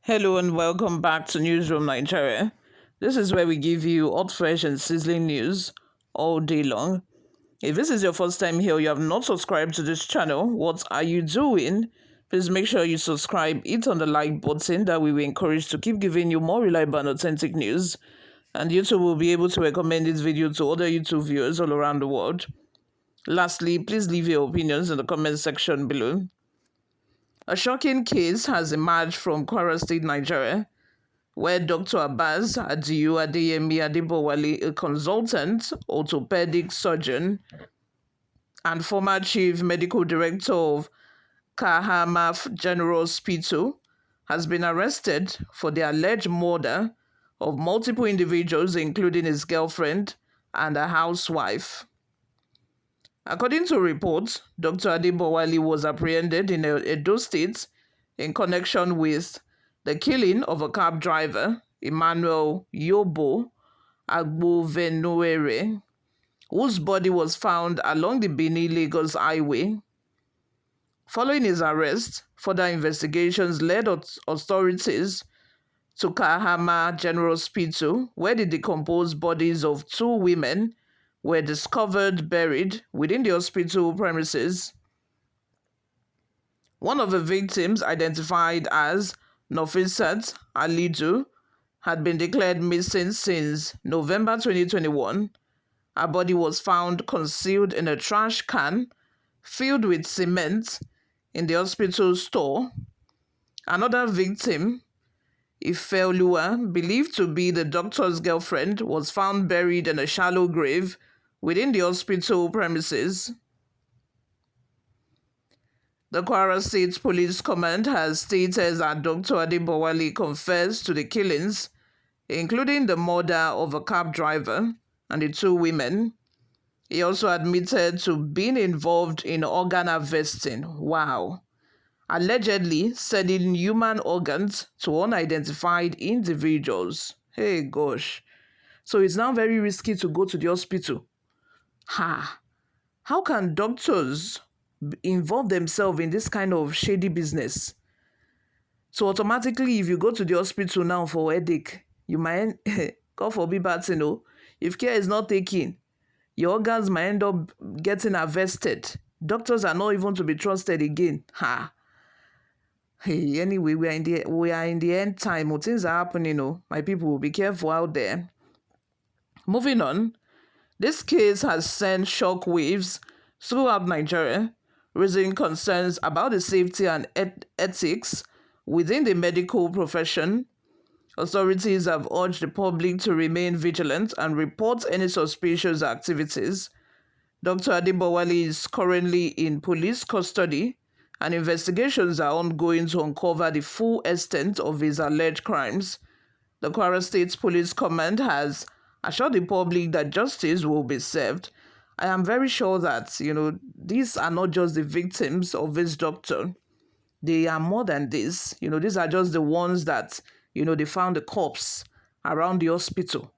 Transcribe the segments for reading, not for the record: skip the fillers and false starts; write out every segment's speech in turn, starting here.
Hello and welcome back to Newsroom Nigeria. This is where we give you hot, fresh, and sizzling news all day long. If this is your first time here, you have not subscribed to this channel, what are you doing? Please make sure you subscribe, hit on the like button that we will encourage to keep giving you more reliable and authentic news. And YouTube will be able to recommend this video to other YouTube viewers all around the world. Lastly, please leave your opinions in the comment section below. A shocking case has emerged from Kwara State, Nigeria, where Dr. Abbas Adiyu Adeyemi Adebowale, a consultant, orthopedic surgeon, and former chief medical director of Kahama General Hospital, has been arrested for the alleged murder of multiple individuals, including his girlfriend and a housewife. According to reports, Dr. Adebowale was apprehended in Edo State in connection with the killing of a cab driver, Emmanuel Yobo Agbovenuere, whose body was found along the Benin-Lagos highway. Following his arrest, further investigations led authorities to Kahama General Hospital, where the decomposed bodies of two women were discovered buried within the hospital premises. One of the victims, identified as Nofisat Alidu, had been declared missing since November 2021. Her body was found concealed in a trash can filled with cement in the hospital store. Another victim, Ifeoluwa, believed to be the doctor's girlfriend, was found buried in a shallow grave within the hospital premises. The Kwara State Police Command has stated that Dr. Adebowale confessed to the killings, including the murder of a cab driver and the two women. He also admitted to being involved in organ harvesting. Wow. Allegedly selling human organs to unidentified individuals. Hey gosh. So it's now very risky to go to the hospital. How can doctors involve themselves in this kind of shady business? So automatically, if you go to the hospital now for headache, you might, God forbid, but if care is not taken, your organs might end up getting harvested. Doctors are not even to be trusted again. Hey, anyway, we are in the end time. Things are happening. My people, be careful out there. Moving on. This case has sent shockwaves throughout Nigeria, raising concerns about the safety and ethics within the medical profession. Authorities have urged the public to remain vigilant and report any suspicious activities. Dr. Adebowale is currently in police custody, and investigations are ongoing to uncover the full extent of his alleged crimes. The Kwara State Police Command has assured the public that justice will be served. I am very sure that, these are not just the victims of this doctor. They are more than this. These are just the ones that, they found the corpse around the hospital.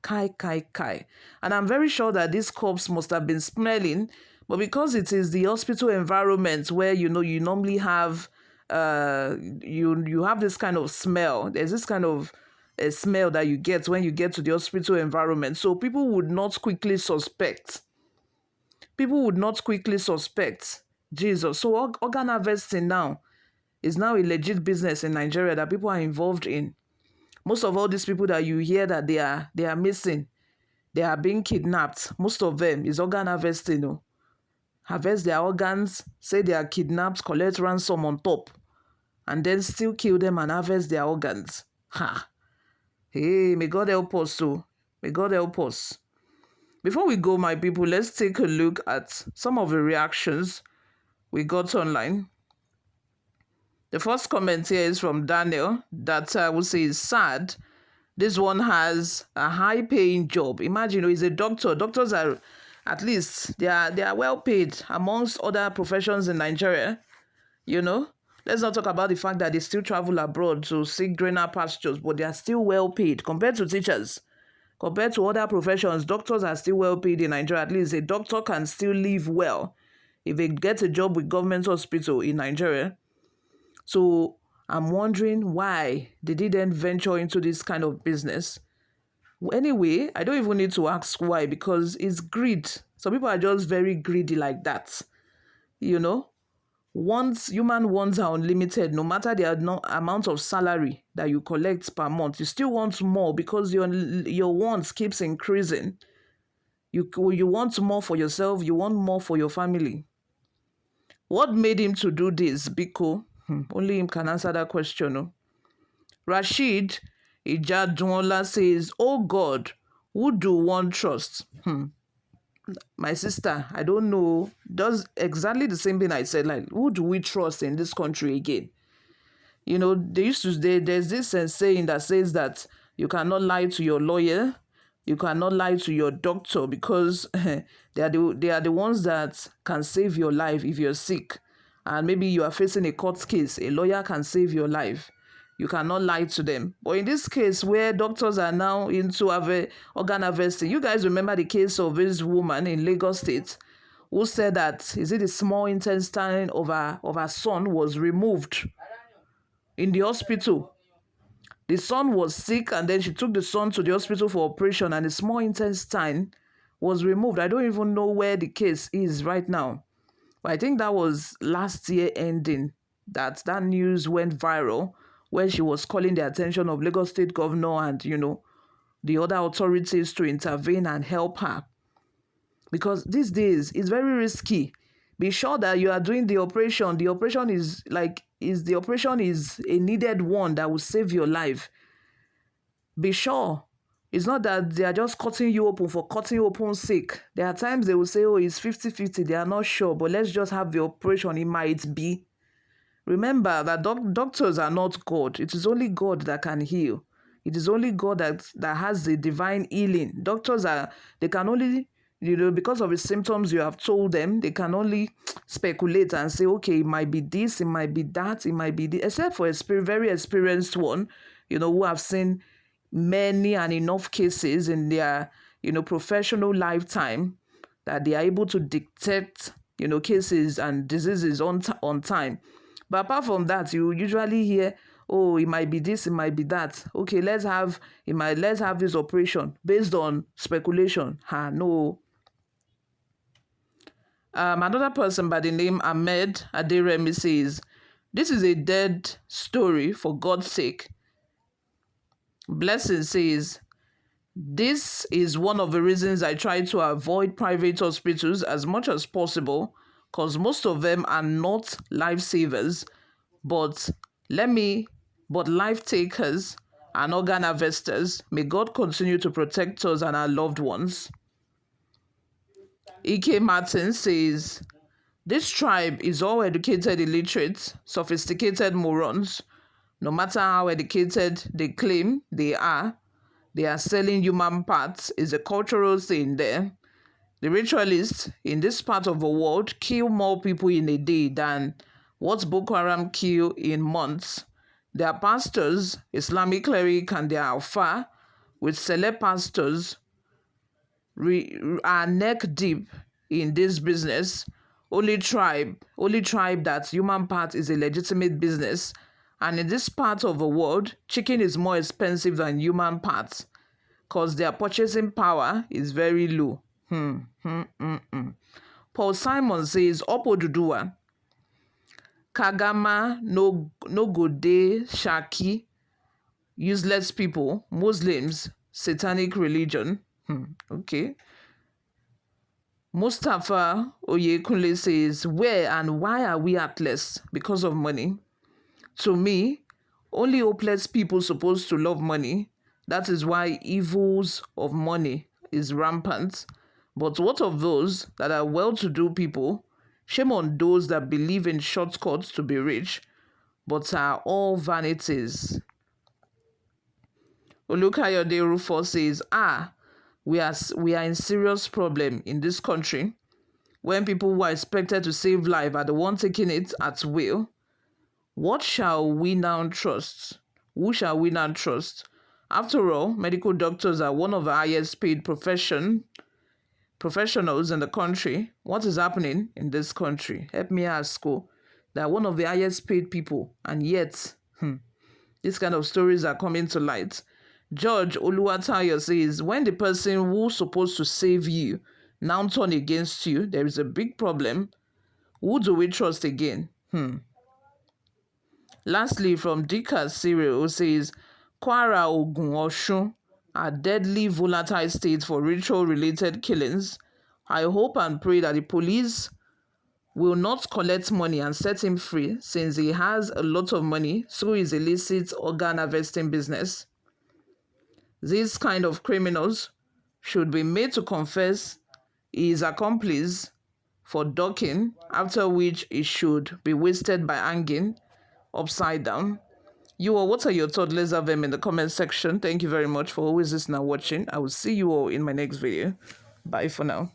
Kai. And I'm very sure that this corpse must have been smelling, but because it is the hospital environment where, you normally have, you have this kind of smell. There's this kind of a smell that you get when you get to the hospital environment. So people would not quickly suspect. Jesus. So organ harvesting now is now a legit business in Nigeria that people are involved in. Most of all these people that you hear that they are missing, they are being kidnapped. Most of them is organ harvesting. Harvest their organs, say they are kidnapped, collect ransom on top, and then still kill them and harvest their organs. Hey, may God help us too. May God help us. Before we go, my people, let's take a look at some of the reactions we got online. The first comment here is from Daniel that I would say is sad. This one has a high-paying job. Imagine, he's a doctor. Doctors are, at least, they are well paid amongst other professions in Nigeria. Let's not talk about the fact that they still travel abroad to seek greener pastures, but they are still well paid compared to teachers. Compared to other professions, doctors are still well paid in Nigeria. At least a doctor can still live well if they get a job with government hospital in Nigeria. So I'm wondering why did he then venture into this kind of business? Anyway, I don't even need to ask why because it's greed. Some people are just very greedy like that. You know, once human wants are unlimited, no matter the amount of salary that you collect per month, you still want more because your wants keeps increasing. You want more for yourself, you want more for your family. What made him to do this, Biko? Only him can answer that question. No? Rashid Ijadunla says, "Oh God, who do one trust?" My sister, I don't know, does exactly the same thing I said. Like, who do we trust in this country again? You know, there's this saying that says that you cannot lie to your lawyer, you cannot lie to your doctor because they are the ones that can save your life if you're sick. And maybe you are facing a court case, a lawyer can save your life. You cannot lie to them. But in this case, where doctors are now into organ harvesting, you guys remember the case of this woman in Lagos State who said that, is it the small intestine of her son was removed in the hospital. The son was sick and then she took the son to the hospital for operation and the small intestine was removed. I don't even know where the case is right now. But I think that was last year ending that news went viral where she was calling the attention of Lagos State Governor and, the other authorities to intervene and help her. Because these days, it's very risky. Be sure that you are doing the operation. The operation is a needed one that will save your life. Be sure. It's not that they are just cutting you open for cutting you open's sake. There are times they will say, oh, it's 50-50. They are not sure, but let's just have the operation. It might be. Remember that doctors are not God. It is only God that can heal. It is only God that has the divine healing. Doctors they can only, because of the symptoms you have told them, they can only speculate and say, okay, it might be this, it might be that, it might be this, except for a very experienced one, who have seen many and enough cases in their, professional lifetime that they are able to detect, cases and diseases on time. But apart from that, you usually hear, oh, it might be this, it might be that. Okay, let's have this operation based on speculation. No. Another person by the name Ahmed Aderemi says, this is a dead story, for God's sake. Blessing says, this is one of the reasons I try to avoid private hospitals as much as possible, because most of them are not lifesavers, but life takers and organ harvesters. May God continue to protect us and our loved ones. Ike Martin says, this tribe is all educated illiterates, sophisticated morons. No matter how educated they claim they are selling human parts. Is a cultural thing there. The ritualists in this part of the world kill more people in a day than what Boko Haram kill in months. Their pastors, Islamic cleric and their alpha, with select pastors, are neck deep in this business. Only tribe that human part is a legitimate business. And in this part of the world, chicken is more expensive than human parts because their purchasing power is very low. Paul Simon says, Opodudua, Kagama no go dey Shaki, useless people, Muslims, satanic religion. Okay. Mustafa Oyekunle says, where and why are we heartless? Because of money. To me, only hopeless people supposed to love money. That is why evils of money is rampant. But what of those that are well-to-do people? Shame on those that believe in shortcuts to be rich, but are all vanities. Olukayode Rufus says, we are in serious problem in this country when people who are expected to save life are the ones taking it at will. What shall we now trust? Who shall we now trust? After all, medical doctors are one of the highest paid professionals in the country. What is happening in this country? Help me ask. They are one of the highest paid people, and yet These kind of stories are coming to light. George Oluwatayo says, when the person who's supposed to save you now turn against you, there is a big problem. Who do we trust again? Lastly, from Dika Cyril says, Kwara, Ogun, Oshun are deadly volatile states for ritual-related killings. I hope and pray that the police will not collect money and set him free, since he has a lot of money through his illicit organ harvesting business. These kind of criminals should be made to confess his accomplice for ducking, after which he should be wasted by hanging upside down. You all, what are your thoughts? Let's have them in the comment section. Thank you very much for always listening and watching. I will see you all in my next video. Bye for now.